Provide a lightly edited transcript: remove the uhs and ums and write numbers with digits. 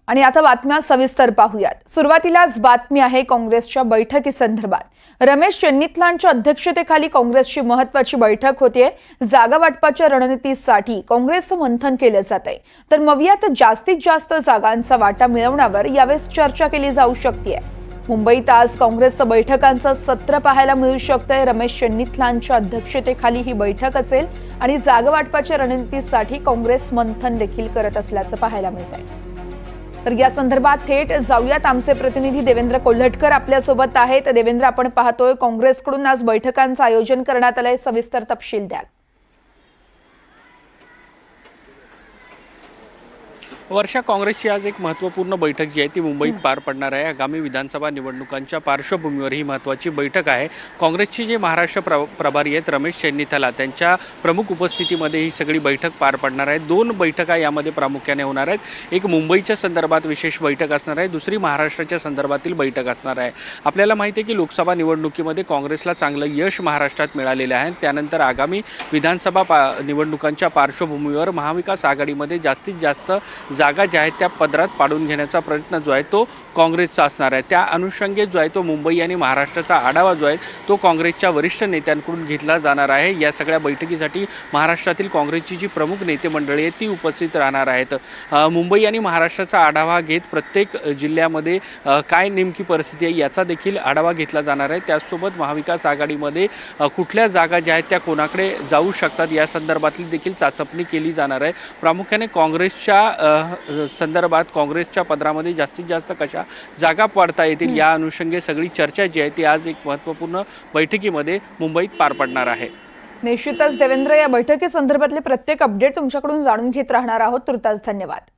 आणि आता बातम्या सविस्तर पाहूयात। सुरुवातीलाच बातमी आहे काँग्रेसच्या बैठकीसंदर्भात। रमेश चेन्निथलांच्या अध्यक्षतेखाली काँग्रेसची महत्त्वाची बैठक होतीये। जागा वाटपाच्या रणनीतीसाठी काँग्रेसचं मंथन केलं जातंय। तर मवियात जास्तीत जास्त जागांचा वाटा मिळवण्यावर यावेळी चर्चा केली जाऊ शकते। मुंबईत आज काँग्रेसचं बैठकांचं सत्र पाहायला मिळू शकतंय। रमेश चेन्निथलांच्या अध्यक्षतेखाली ही बैठक असेल आणि जागा वाटपाच्या रणनीतीसाठी काँग्रेस मंथन देखील करत असल्याचं पाहायला मिळतंय। तर या संदर्भात थेट जाऊयात, आमचे प्रतिनिधी देवेंद्र कोल्हटकर आपल्या सोबत आहेत। देवेंद्र, आपण पाहतोय काँग्रेसकडून आज बैठकांचं आयोजन करण्यात आलंय, सविस्तर तपशील द्याल। वर्षा, काँग्रेसची आज एक महत्त्वपूर्ण बैठक जी आहे ती मुंबईत पार पडणार आहे। आगामी विधानसभा निवडणुकांच्या पार्श्वभूमीवर ही महत्त्वाची बैठक आहे। काँग्रेसचे जे महाराष्ट्र प्रभारी आहेत रमेश चेन्निथला, त्यांच्या प्रमुख उपस्थितीमध्ये ही सगळी बैठक पार पडणार आहे। दोन बैठका यामध्ये प्रामुख्याने होणार आहेत। एक मुंबईच्या संदर्भात विशेष बैठक असणार आहे, दुसरी महाराष्ट्राच्या संदर्भातील बैठक असणार आहे। आपल्याला माहिती आहे की लोकसभा निवडणुकीमध्ये काँग्रेसला चांगलं यश महाराष्ट्रात मिळालेलं आहे। त्यानंतर आगामी विधानसभा निवडणुकांच्या पार्श्वभूमीवर महाविकास आघाडीमध्ये जास्तीत जास्त जागा ज्या आहेत त्या पदरात पाडून घेण्याचा प्रयत्न जो आहे तो काँग्रेसचा असणार आहे। त्या अनुषंगे जो आहे तो मुंबई आणि महाराष्ट्राचा आढावा जो आहे तो काँग्रेसच्या वरिष्ठ नेत्यांकडून घेतला जाणार आहे। या सगळ्या बैठकीसाठी महाराष्ट्रातील काँग्रेसची जी प्रमुख नेते मंडळी आहेत ती उपस्थित राहणार आहेत। मुंबई आणि महाराष्ट्राचा आढावा घेत प्रत्येक जिल्ह्यामध्ये काय नेमकी परिस्थिती आहे याचा देखील आढावा घेतला जाणार आहे। त्याचसोबत महाविकास आघाडीमध्ये कुठल्या जागा ज्या आहेत त्या कोणाकडे जाऊ शकतात या संदर्भातली देखील चाचपणी केली जाणार आहे। प्रामुख्याने काँग्रेसच्या संदर्भात काँग्रेसच्या पदरामध्ये जास्तीत जास्त कशा जागा पडता येतील या अनुषंगे सगळी चर्चा जी आहे ती आज एक महत्त्वपूर्ण बैठकीमध्ये मुंबईत पार पडणार आहे। निश्चितच देवेंद्र, या बैठकीसंदर्भातले प्रत्येक अपडेट तुमच्याकडून जाणून घेत राहणार आहोत। तुर्तास धन्यवाद।